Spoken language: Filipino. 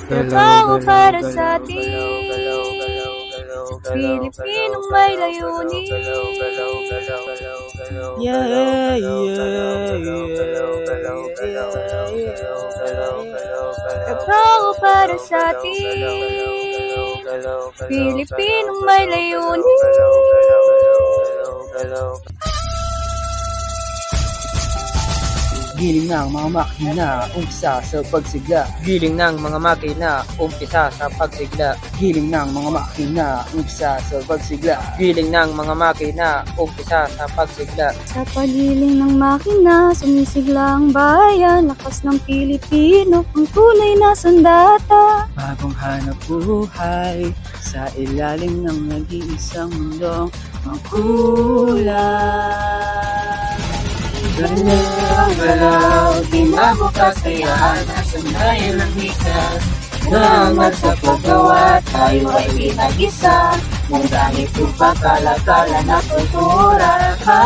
Trabaho para sa atin, Pilipinong may layunin. Trabaho para sa atin, Pilipinong may layunin. Giling ng mga makina, umpisa sa pagsigla. Giling ng mga makina, umpisa sa pagsigla. Giling ng mga makina, umpisa sa pagsigla. Giling ng mga makina, umpisa sa pagsigla. Sa paggiling ng makina, sumisigla ang bayan. Lakas ng Pilipino, ang tunay na sandata. Bagong hanap buhay sa ilalim ng nag-iisang mundong magkulang. Galaw-galaw, di mabukas kaya nasanayan ng likas. Naman sa paggawa, tayo ay di nag-isa. Nang ganit yung pagkalakala na kultura ka.